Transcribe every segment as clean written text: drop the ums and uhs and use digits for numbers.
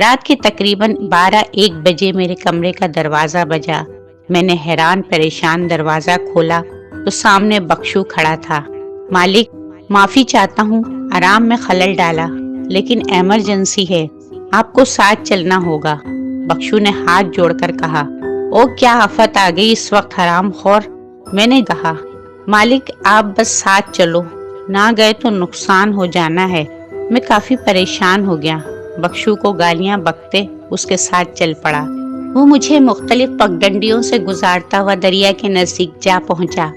رات کے تقریباً 12-1 بجے میرے کمرے کا دروازہ بجا۔ میں نے حیران پریشان دروازہ کھولا تو سامنے بخشو کھڑا تھا۔ مالک، معافی چاہتا ہوں، آرام میں خلل ڈالا، لیکن ایمرجنسی ہے، آپ کو ساتھ چلنا ہوگا۔ بخشو نے ہاتھ جوڑ کر کہا، او کیا آفت آ گئی اس وقت حرام خور۔ میں نے کہا، مالک آپ بس ساتھ چلو، نہ گئے تو نقصان ہو جانا ہے۔ میں کافی پریشان ہو گیا۔ بخشو کو گالیاں بکتے اس کے ساتھ چل پڑا۔ وہ مجھے مختلف پگڈنڈیوں سے گزارتا ہوا دریا کے نزدیک جا پہنچا۔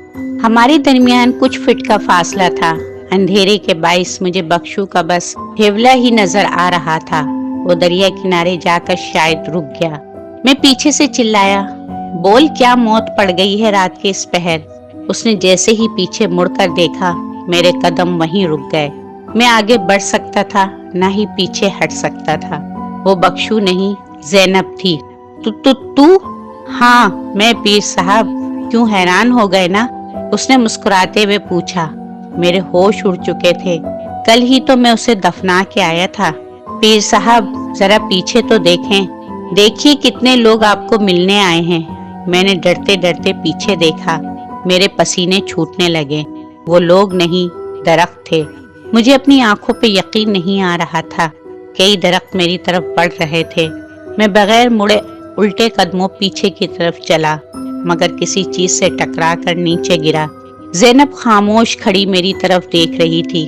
ہمارے درمیان کچھ فٹ کا فاصلہ تھا۔ اندھیرے کے باعث مجھے بخشو کا بس ہیولا ہی نظر آ رہا تھا۔ وہ دریا کنارے جا کر شاید رک گیا۔ میں پیچھے سے چلایا، بول کیا موت پڑ گئی ہے رات کے اس پہر۔ اس نے جیسے ہی پیچھے مڑ کر دیکھا، میرے قدم وہیں رک گئے۔ میں آگے بڑھ سکتا تھا، نہ ہی پیچھے ہٹ سکتا تھا۔ وہ بخشو نہیں، زینب تھی۔ تو ہاں، میں پیر صاحب، کیوں حیران ہو گئے نا؟ اس نے مسکراتے ہوئے پوچھا۔ میرے ہوش اڑ چکے تھے، کل ہی تو میں اسے دفنا کے آیا تھا۔ پیر صاحب ذرا پیچھے تو دیکھیں، دیکھیے کتنے لوگ آپ کو ملنے آئے ہیں۔ میں نے ڈرتے ڈرتے پیچھے دیکھا، میرے پسینے چھوٹنے لگے۔ وہ لوگ نہیں، درخت تھے۔ مجھے اپنی آنکھوں پہ یقین نہیں آ رہا تھا۔ کئی درخت میری طرف بڑھ رہے تھے۔ میں بغیر مڑے الٹے قدموں پیچھے کی طرف چلا، مگر کسی چیز سے ٹکرا کر نیچے گرا۔ زینب خاموش کھڑی میری طرف دیکھ رہی تھی۔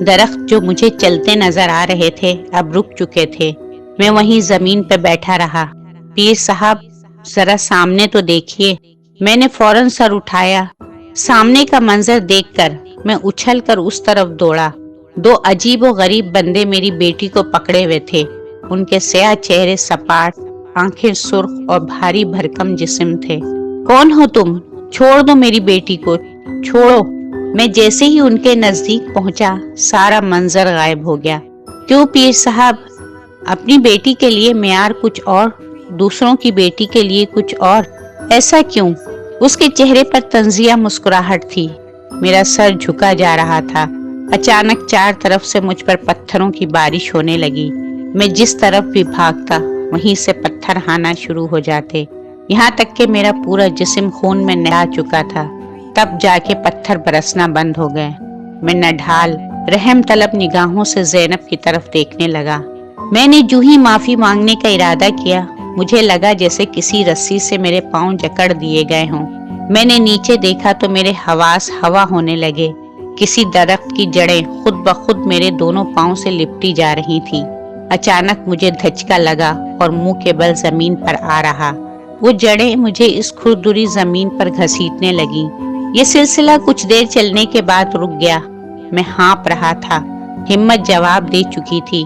درخت جو مجھے چلتے نظر آ رہے تھے اب رک چکے تھے۔ میں وہیں زمین پہ بیٹھا رہا۔ پیر صاحب ذرا سامنے تو دیکھیے۔ میں نے فوراً سر اٹھایا۔ سامنے کا منظر دیکھ کر میں اچھل کر اس طرف دوڑا۔ دو عجیب و غریب بندے میری بیٹی کو پکڑے ہوئے تھے۔ ان کے سیاہ چہرے سپاٹ، آنکھیں سرخ اور بھاری بھرکم جسم تھے۔ کون ہو تم؟ چھوڑ دو میری بیٹی کو، چھوڑو۔ میں جیسے ہی ان کے نزدیک پہنچا، سارا منظر غائب ہو گیا۔ کیوں پیر صاحب؟ اپنی بیٹی کے لیے معیار کچھ اور، دوسروں کی بیٹی کے لیے کچھ اور، ایسا کیوں؟ اس کے چہرے پر طنزیہ مسکراہٹ تھی۔ میرا سر جھکا جا رہا تھا۔ اچانک چار طرف سے مجھ پر پتھروں کی بارش ہونے لگی۔ میں جس طرف بھی بھاگتا، وہیں سے پتھر آنا شروع ہو جاتے، یہاں تک کہ میرا پورا جسم خون میں نہا چکا تھا۔ تب جا کے پتھر برسنا بند ہو گئے۔ میں نڈھال، رحم طلب نگاہوں سے زینب کی طرف دیکھنے لگا۔ میں نے جو ہی معافی مانگنے کا ارادہ کیا، مجھے لگا جیسے کسی رسی سے میرے پاؤں جکڑ دیے گئے ہوں۔ میں نے نیچے دیکھا تو میرے حواس ہوا ہونے لگے۔ کسی درخت کی جڑیں خود بخود میرے دونوں پاؤں سے لپٹی جا رہی تھی۔ اچانک مجھے دھچکا لگا اور منہ کے بل زمین پر آ رہا۔ وہ جڑیں مجھے اس کھردری زمین پر گھسیٹنے لگیں۔ یہ سلسلہ کچھ دیر چلنے کے بعد رک گیا۔ میں ہانپ رہا تھا، ہمت جواب دے چکی تھی۔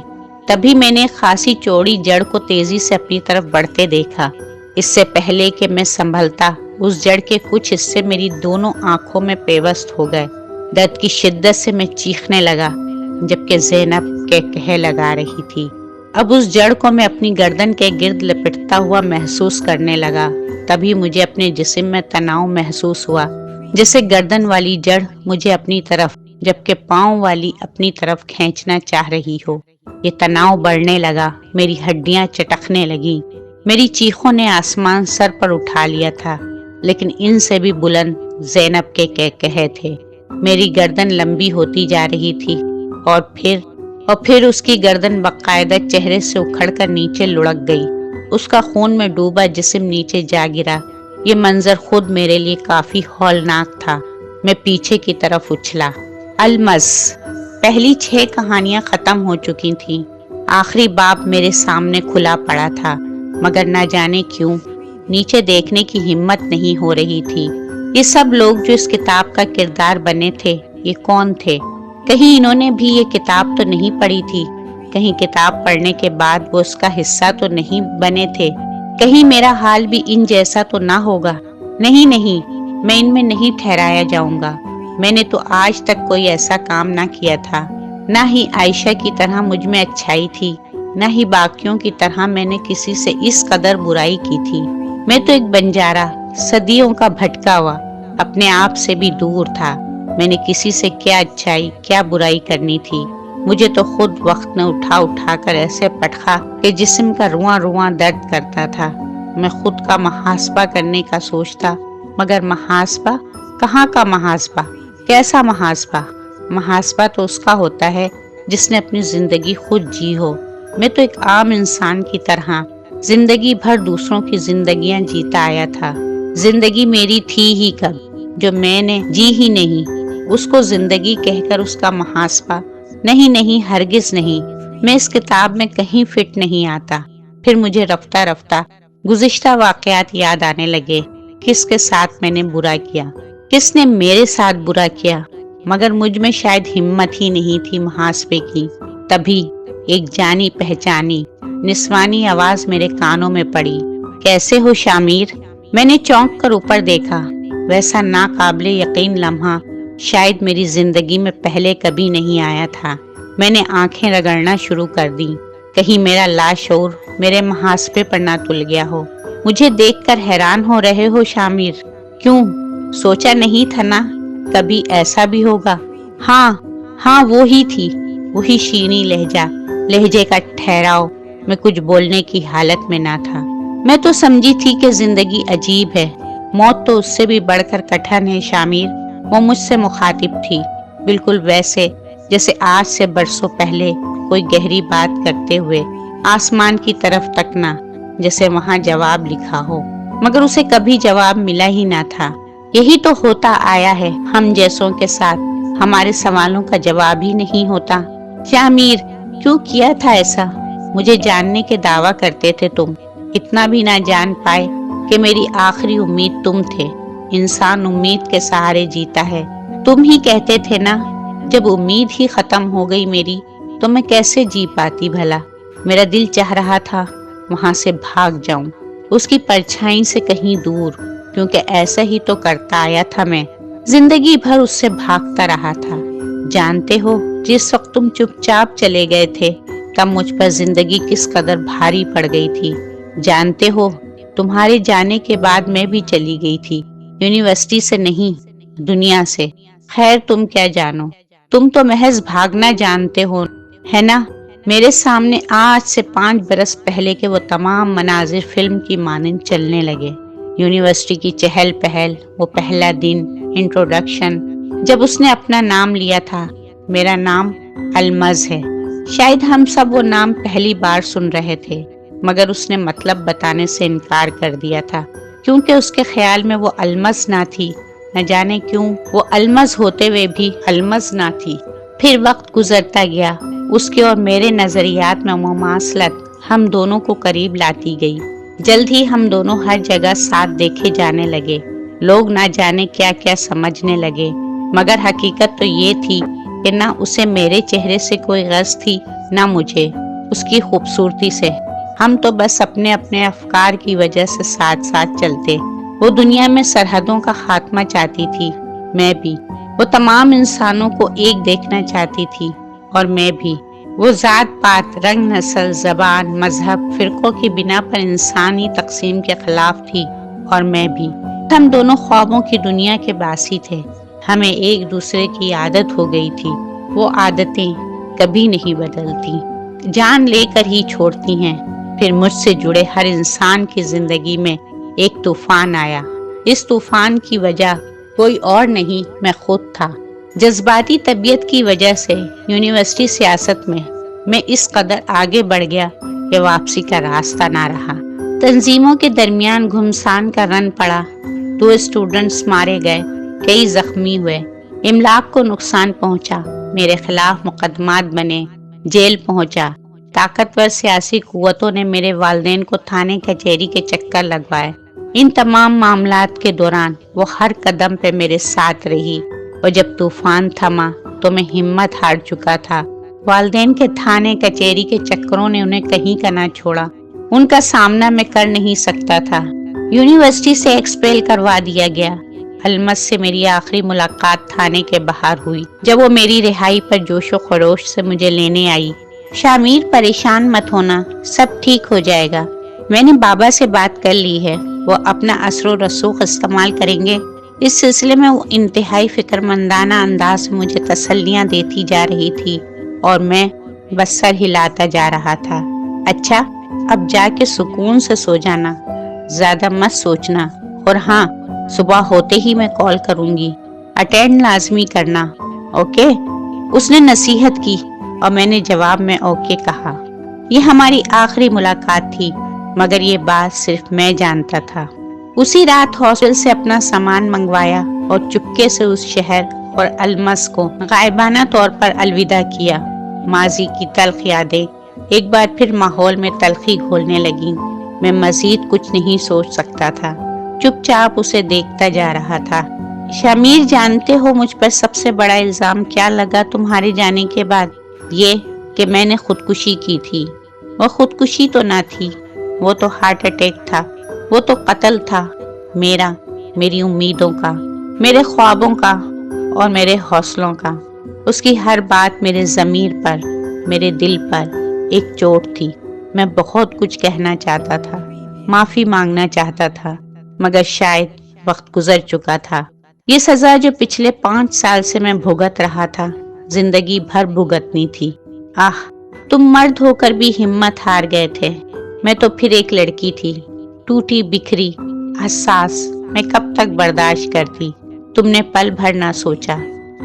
تبھی میں نے خاصی چوڑی جڑ کو تیزی سے اپنی طرف بڑھتے دیکھا۔ اس سے پہلے کہ میں سنبھلتا، اس جڑ کے کچھ حصے میری دونوں آنکھوں میں پیوست ہو گئے۔ درد کی شدت سے میں چیخنے لگا، جبکہ زینب کہہ لگا رہی تھی۔ اب اس جڑ کو میں اپنی گردن کے گرد لپٹتا ہوا محسوس کرنے لگا۔ تبھی مجھے اپنے جسم میں تناؤ محسوس ہوا، جیسے گردن والی جڑ مجھے اپنی طرف، جبکہ پاؤں والی اپنی طرف کھینچنا چاہ رہی ہو۔ یہ تناؤ بڑھنے لگا، میری ہڈیاں چٹکنے لگیں۔ میری چیخوں نے آسمان سر پر اٹھا لیا تھا، لیکن ان سے بھی بلند زینب کے کہے تھے۔ میری گردن لمبی ہوتی جا رہی تھی، اور پھر اس کی گردن باقاعدہ چہرے سے اکھڑ کر نیچے لڑک گئی۔ اس کا خون میں ڈوبا جسم نیچے جا گرا۔ یہ منظر خود میرے لیے کافی ہولناک تھا۔ میں پیچھے کی طرف اچھلا۔ المس، پہلی 6 کہانیاں ختم ہو چکی تھیں۔ آخری باب میرے سامنے کھلا پڑا تھا، مگر نہ جانے کیوں نیچے دیکھنے کی ہمت نہیں ہو رہی تھی۔ یہ سب لوگ جو اس کتاب کا کردار بنے تھے، یہ کون تھے؟ کہیں انہوں نے بھی یہ کتاب تو نہیں پڑھی تھی؟ کہیں کتاب پڑھنے کے بعد وہ اس کا حصہ تو نہیں بنے تھے؟ کہیں میرا حال بھی ان جیسا تو نہ ہوگا؟ نہیں، میں ان میں نہیں ٹھہرایا جاؤں گا۔ میں نے تو آج تک کوئی ایسا کام نہ کیا تھا۔ نہ ہی عائشہ کی طرح مجھ میں اچھائی تھی، نہ ہی باقیوں کی طرح میں نے کسی سے اس قدر برائی کی تھی۔ میں تو ایک بنجارا، صدیوں کا بھٹکا ہوا، اپنے آپ سے بھی دور تھا۔ میں نے کسی سے کیا اچھائی، کیا برائی کرنی تھی؟ مجھے تو خود وقت نے اٹھا اٹھا کر ایسے پٹخا کہ جسم کا رواں رواں درد کرتا تھا۔ میں خود کا محاسبہ کرنے کا سوچتا، مگر محاسبہ کہاں کا محاسبہ، کیسا محاسبہ؟ محاسبہ تو اس کا ہوتا ہے جس نے اپنی زندگی خود جی ہو۔ میں تو ایک عام انسان کی طرح زندگی بھر دوسروں کی زندگیاں جیتا آیا تھا۔ زندگی میری تھی ہی کب جو میں نے جی ہی نہیں؟ اس کو زندگی کہہ کر اس کا محاسبہ نہیں، ہرگز نہیں۔ میں اس کتاب میں کہیں فٹ نہیں آتا۔ پھر مجھے رفتہ رفتہ گزشتہ واقعات یاد آنے لگے۔ کس کے ساتھ میں نے برا کیا، کس نے میرے ساتھ برا کیا، مگر مجھ میں شاید ہمت ہی نہیں تھی محاسبے کی۔ تبھی ایک جانی پہچانی نسوانی آواز میرے کانوں میں پڑی، کیسے ہو شامیر؟ میں نے چونک کر اوپر دیکھا۔ ویسا ناقابل یقین لمحہ شاید میری زندگی میں پہلے کبھی نہیں آیا تھا۔ میں نے آنکھیں رگڑنا شروع کر دی، کہیں میرا لاشعور میرے محاسبے پر نہ تل گیا ہو۔ مجھے دیکھ کر حیران ہو رہے ہو شامیر؟ کیوں؟ سوچا نہیں تھا نا کبھی ایسا بھی ہوگا؟ ہاں وہی تھی، وہی شینی لہجے کا ٹھہراؤ۔ میں کچھ بولنے کی حالت میں نہ تھا۔ میں تو سمجھی تھی کہ زندگی عجیب ہے، موت تو اس سے بھی بڑھ کر کٹھن ہے شامیر۔ وہ مجھ سے مخاطب تھی، بالکل ویسے جیسے آج سے برسوں پہلے کوئی گہری بات کرتے ہوئے آسمان کی طرف تکنا، جیسے وہاں جواب لکھا ہو مگر اسے کبھی جواب ملا ہی نہ تھا۔ یہی تو ہوتا آیا ہے ہم جیسوں کے ساتھ، ہمارے سوالوں کا جواب ہی نہیں ہوتا۔ شامیر، کیوں کیا تھا ایسا؟ مجھے جاننے کے دعویٰ کرتے تھے تم، اتنا بھی نہ جان پائے کہ میری آخری امید تم تھے۔ انسان امید کے سہارے جیتا ہے۔ تم ہی کہتے تھے نا، جب امید ہی ختم ہو گئی میری تو میں کیسے جی پاتی بھلا؟ میرا دل چاہ رہا تھا وہاں سے بھاگ جاؤں، اس کی پرچھائی سے کہیں دور، کیونکہ ایسا ہی تو کرتا آیا تھا میں، زندگی بھر اس سے بھاگتا رہا تھا۔ جانتے ہو جس وقت تم چپ چاپ چلے گئے تھے تب مجھ پر زندگی کس قدر بھاری پڑ گئی تھی۔ جانتے ہو تمہارے جانے کے بعد میں بھی چلی گئی تھی، یونیورسٹی سے نہیں، دنیا سے۔ خیر تم کیا جانو، تم تو محض بھاگنا جانتے ہو، ہے نا؟ میرے سامنے آج سے 5 برس پہلے کے وہ تمام مناظر فلم کی مانند چلنے لگے۔ یونیورسٹی کی چہل پہل، وہ پہلا دن، انٹروڈکشن، جب اس نے اپنا نام لیا تھا۔ میرا نام المز ہے۔ شاید ہم سب وہ نام پہلی بار سن رہے تھے، مگر اس نے مطلب بتانے سے انکار کر دیا تھا، کیونکہ اس کے خیال میں وہ المز نہ تھی۔ نہ جانے کیوں وہ المز ہوتے ہوئے بھی المز نہ تھی۔ پھر وقت گزرتا گیا، اس کے اور میرے نظریات میں مماثلت ہم دونوں کو قریب لاتی گئی۔ جلد ہی ہم دونوں ہر جگہ ساتھ دیکھے جانے لگے۔ لوگ نہ جانے کیا کیا سمجھنے لگے، مگر حقیقت تو یہ تھی کہ نہ اسے میرے چہرے سے کوئی غرض تھی، نہ مجھے اس کی خوبصورتی سے۔ ہم تو بس اپنے اپنے افکار کی وجہ سے ساتھ ساتھ چلتے۔ وہ دنیا میں سرحدوں کا خاتمہ چاہتی تھی، میں بھی۔ وہ تمام انسانوں کو ایک دیکھنا چاہتی تھی، اور میں بھی۔ وہ ذات پات، رنگ، نسل، زبان، مذہب، فرقوں کی بنا پر انسانی تقسیم کے خلاف تھی، اور میں بھی۔ ہم دونوں خوابوں کی دنیا کے باسی تھے۔ ہمیں ایک دوسرے کی عادت ہو گئی تھی، وہ عادتیں کبھی نہیں بدلتی، جان لے کر ہی چھوڑتی ہیں۔ پھر مجھ سے جڑے ہر انسان کی زندگی میں ایک طوفان آیا۔ اس طوفان کی وجہ کوئی اور نہیں، میں خود تھا۔ جذباتی طبیعت کی وجہ سے یونیورسٹی سیاست میں اس قدر آگے بڑھ گیا کہ واپسی کا راستہ نہ رہا۔ تنظیموں کے درمیان گھمسان کا رن پڑا، 2 اسٹوڈنٹس مارے گئے، کئی زخمی ہوئے، املاک کو نقصان پہنچا، میرے خلاف مقدمات بنے، جیل پہنچا۔ طاقتور سیاسی قوتوں نے میرے والدین کو تھانے کچہری کے چکر لگوائے۔ ان تمام معاملات کے دوران وہ ہر قدم پہ میرے ساتھ رہی، اور جب طوفان تھما تو میں ہمت ہار چکا تھا۔ والدین کے تھانے کچہری کے چکروں نے انہیں کہیں کا نہ چھوڑا، ان کا سامنا میں کر نہیں سکتا تھا۔ یونیورسٹی سے ایکسپیل کروا دیا گیا۔ المز سے میری آخری ملاقات تھانے کے باہر ہوئی، جب وہ میری رہائی پر جوش و خروش سے مجھے لینے آئی۔ شامیر پریشان مت ہونا، سب ٹھیک ہو جائے گا۔ میں نے بابا سے بات کر لی ہے، وہ اپنا اثر و رسوخ استعمال کریں گے۔ اس سلسلے میں وہ انتہائی فکر مندانہ انداز سے مجھے تسلیاں دیتی جا رہی تھی۔ اور میں بس سر ہلاتا جا رہا تھا۔ اچھا، اب جا کے سکون سے سو جانا، زیادہ مت سوچنا، اور ہاں، صبح ہوتے ہی میں کال کروں گی، اٹینڈ لازمی کرنا، اوکے؟ اس نے نصیحت کی اور میں نے جواب میں اوکے کہا۔ یہ ہماری آخری ملاقات تھی، مگر یہ بات صرف میں جانتا تھا۔ اسی رات ہاسٹل سے اپنا سامان منگوایا اور چپکے سے اس شہر اور المس کو غائبانہ طور پر الوداع کیا۔ ماضی کی تلخ یادیں ایک بار پھر ماحول میں تلخی گھولنے لگیں۔ میں مزید کچھ نہیں سوچ سکتا تھا، چپ چاپ اسے دیکھتا جا رہا تھا۔ شمیر، جانتے ہو مجھ پر سب سے بڑا الزام کیا لگا تمہارے جانے کے بعد؟ یہ کہ میں نے خودکشی کی تھی۔ وہ خودکشی تو نہ تھی، وہ تو ہارٹ اٹیک تھا، وہ تو قتل تھا، میرا، میری امیدوں کا، میرے خوابوں کا اور میرے حوصلوں کا۔ اس کی ہر بات میرے ضمیر پر، میرے دل پر ایک چوٹ تھی۔ میں بہت کچھ کہنا چاہتا تھا، معافی مانگنا چاہتا تھا، مگر شاید وقت گزر چکا تھا۔ یہ سزا جو پچھلے 5 سال سے میں بھگت رہا تھا، زندگی بھر بھگتنی تھی۔ آہ، تم مرد ہو کر بھی ہمت ہار گئے تھے۔ میں تو پھر ایک لڑکی تھی، ٹوٹی بکھری، حساس۔ میں کب تک برداشت کرتی؟ تم نے پل بھر نہ سوچا،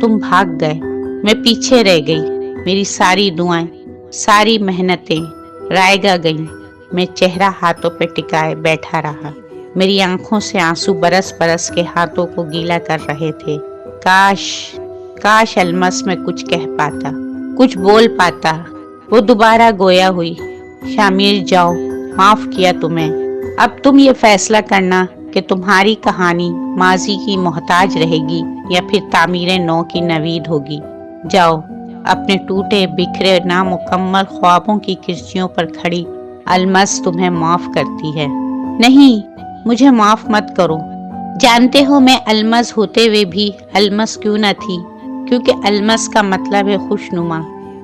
تم بھاگ گئے، میں پیچھے رہ گئی۔ میری ساری دعائیں، ساری محنتیں رائگاں گئیں۔ میں چہرہ ہاتھوں پہ ٹکائے بیٹھا رہا۔ میری آنکھوں سے آنسو برس برس کے ہاتھوں کو گیلا کر رہے تھے۔ کاش المس میں کچھ کہہ پاتا، کچھ بول پاتا۔ وہ دوبارہ گویا ہوئی، شامیر جاؤ، معاف کیا تمہیں۔ اب تم یہ فیصلہ کرنا کہ تمہاری کہانی ماضی کی محتاج رہے گی یا پھر تعمیر نو کی نوید ہوگی۔ جاؤ، اپنے ٹوٹے بکھرے نامکمل خوابوں کی کرسیوں پر کھڑی المس تمہیں معاف کرتی ہے۔ نہیں، مجھے معاف مت کرو۔ جانتے ہو میں المس ہوتے ہوئے بھی المس کیوں نہ تھی؟ کیونکہ المس کا مطلب ہے خوشنما،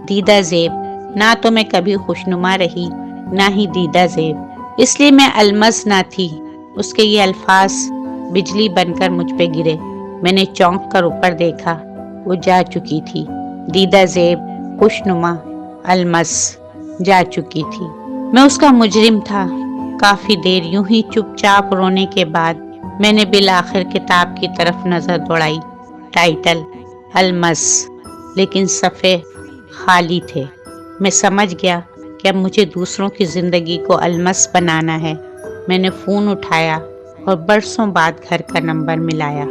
دیدہ زیب۔ نہ تو میں کبھی خوشنما رہی، نہ ہی دیدہ زیب، اس لیے میں المس نہ تھی۔ اس کے یہ الفاظ بجلی بن کر مجھ پہ گرے۔ میں نے چونک کر اوپر دیکھا، وہ جا چکی تھی۔ دیدہ زیب، خوشنما، المس جا چکی تھی۔ میں اس کا مجرم تھا۔ کافی دیر یوں ہی چپ چاپ رونے کے بعد میں نے بالآخر کتاب کی طرف نظر دوڑائی۔ ٹائٹل المس، لیکن صفحے خالی تھے۔ میں سمجھ گیا کہ اب مجھے دوسروں کی زندگی کو المس بنانا ہے۔ میں نے فون اٹھایا اور برسوں بعد گھر کا نمبر ملایا۔